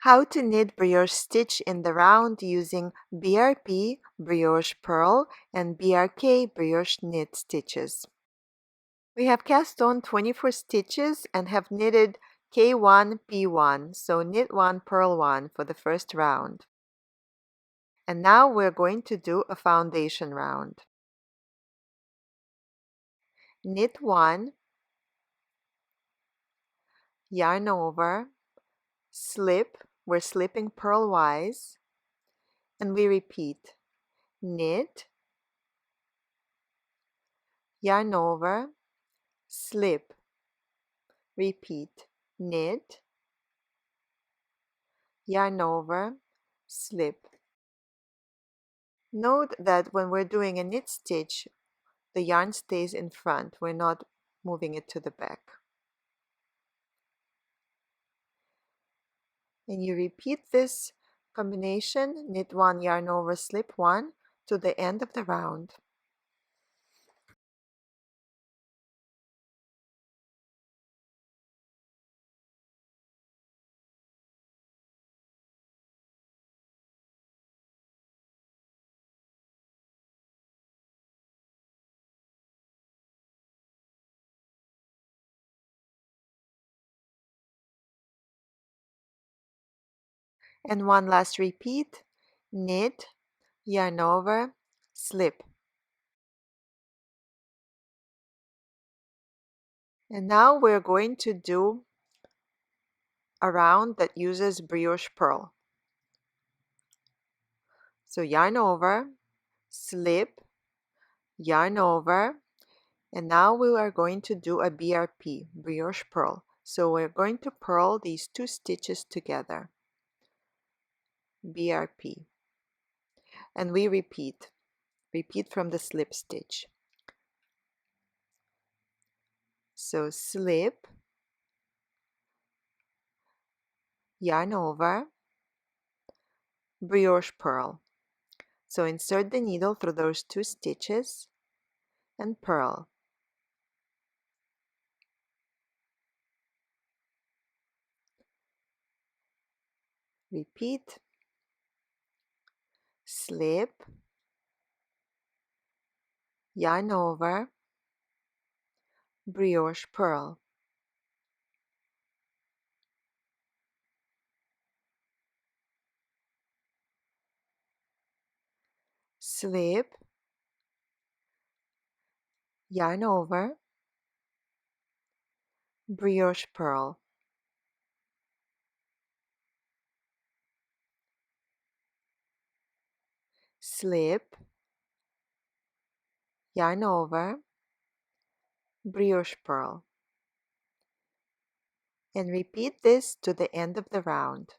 How to knit brioche stitch in the round using BRP brioche purl and BRK brioche knit stitches. We have cast on 24 stitches and have knitted K1 P1, so knit 1 purl 1 for the first round. And now we're going to do a foundation round. Knit 1, yarn over, slip, we're slipping purlwise, and we repeat. Knit, yarn over, slip, repeat. Knit, yarn over, slip. Note that when we're doing a knit stitch, the yarn stays in front. We're not moving it to the back. And you repeat this combination, knit 1, yarn over, slip 1, to the end of the round. And one last repeat, knit, yarn over, slip. And now we're going to do a round that uses brioche purl. So yarn over, slip, yarn over, and now we are going to do a BRP, brioche purl. So we're going to purl these two stitches together, BRP, and we repeat from the slip stitch. So slip, yarn over, brioche purl. So insert the needle through those two stitches and purl. Repeat, slip, yarn over, brioche purl. Slip, yarn over, brioche purl. Slip, yarn over, brioche purl. And repeat this to the end of the round.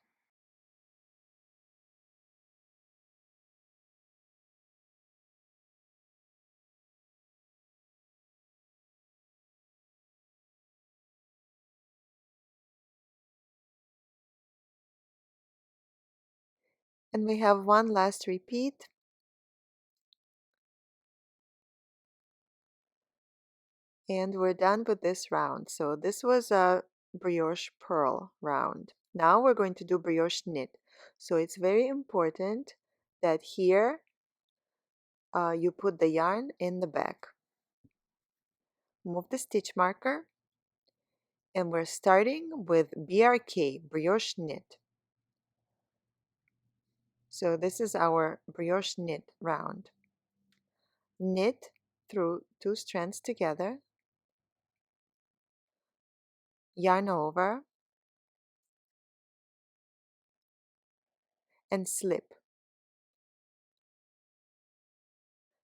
And we have one last repeat. And we're done with this round. So this was a brioche purl round. Now we're going to do brioche knit. So it's very important that here you put the yarn in the back. Move the stitch marker, and we're starting with BRK, brioche knit. So this is our brioche knit round. Knit through two strands together, yarn over, and slip.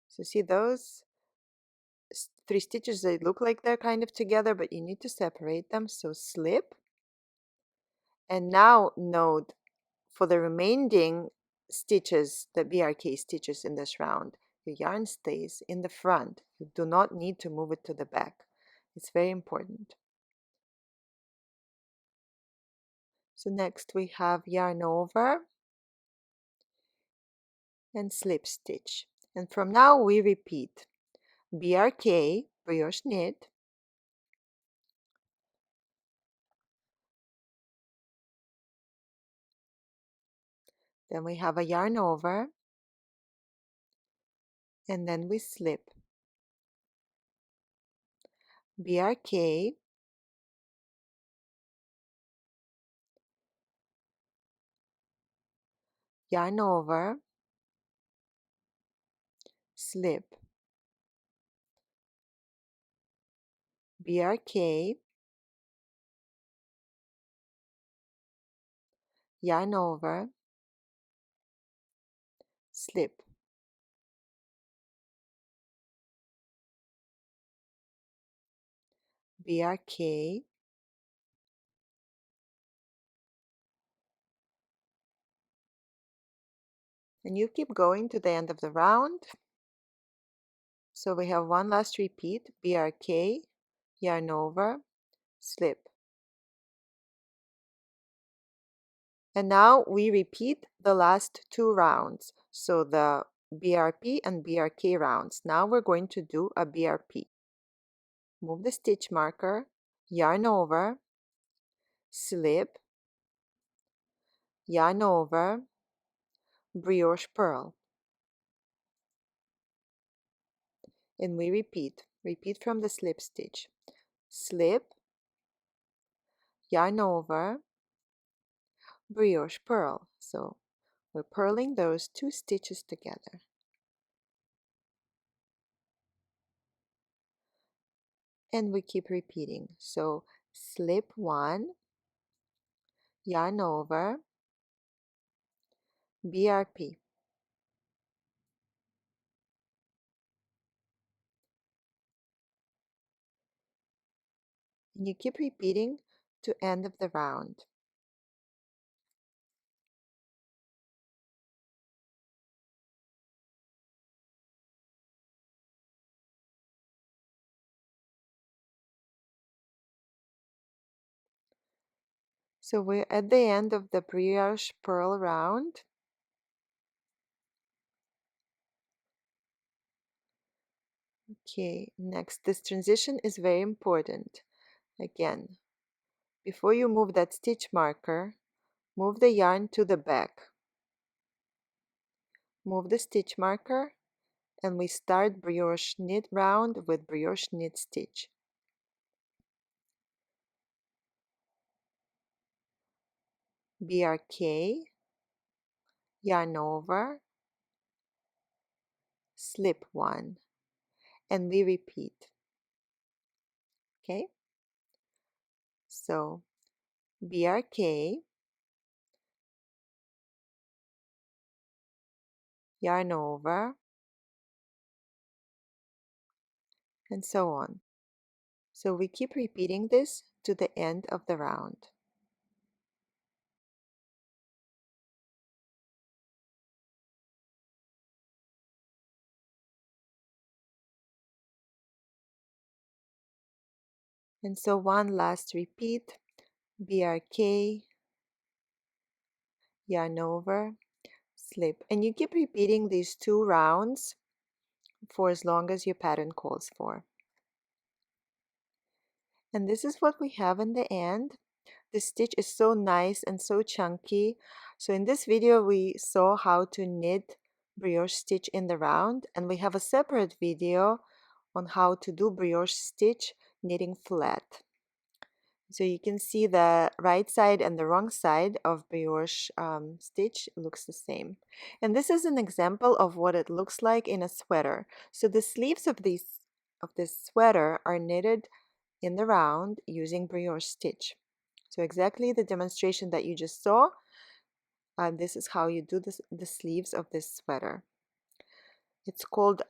So see those three stitches, they look like they're kind of together, but you need to separate them. So slip. And now note for the remaining stitches, the BRK stitches in this round, your yarn stays in the front. You do not need to move it to the back. It's very important. So next we have yarn over and slip stitch. And from now we repeat BRK, brioche knit, Then we have a yarn over, and then we slip. BRK, yarn over, slip. BRK, yarn over, slip. BRK, and you keep going to the end of the round. So we have one last repeat, BRK, yarn over, slip. And now we repeat the last two rounds. So the BRP and BRK rounds. Now we're going to do a BRP. Move the stitch marker, yarn over, slip, yarn over, brioche purl. And we repeat from the slip stitch. Slip, yarn over, brioche purl. So we're purling those two stitches together. And we keep repeating. So slip one, yarn over, BRP. And you keep repeating to end of the round. So we're at the end of the brioche purl round. Okay, next, this transition is very important. Again, before you move that stitch marker, move the yarn to the back. Move the stitch marker, and we start brioche knit round with brioche knit stitch. BRK, yarn over, slip one, and we repeat. Okay, so BRK, yarn over, and so on. So we keep repeating this to the end of the round. And so one last repeat, BRK, yarn over, slip. And you keep repeating these two rounds for as long as your pattern calls for. And this is what we have in the end. The stitch is so nice and so chunky. So in this video we saw how to knit brioche stitch in the round, and we have a separate video on how to do brioche stitch knitting flat. So you can see the right side and the wrong side of brioche stitch looks the same. And this is an example of what it looks like in a sweater. So the sleeves of this sweater are knitted in the round using brioche stitch. So exactly the demonstration that you just saw, this is how you do the sleeves of this sweater. It's called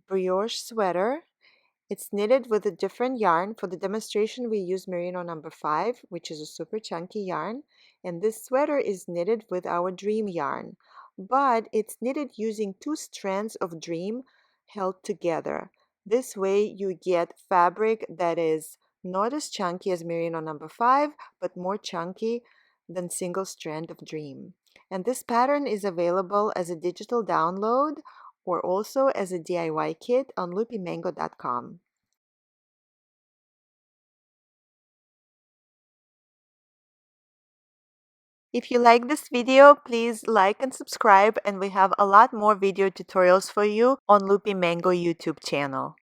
Brioche Sweater. It's knitted with a different yarn. For the demonstration, we use Merino number 5, which is a super chunky yarn. And this sweater is knitted with our Dream yarn. But it's knitted using 2 strands of Dream held together. This way you get fabric that is not as chunky as Merino number 5, but more chunky than single strand of Dream. And this pattern is available as a digital download or also as a DIY kit on loopymango.com. If you like this video, please like and subscribe, and we have a lot more video tutorials for you on Loopy Mango YouTube channel.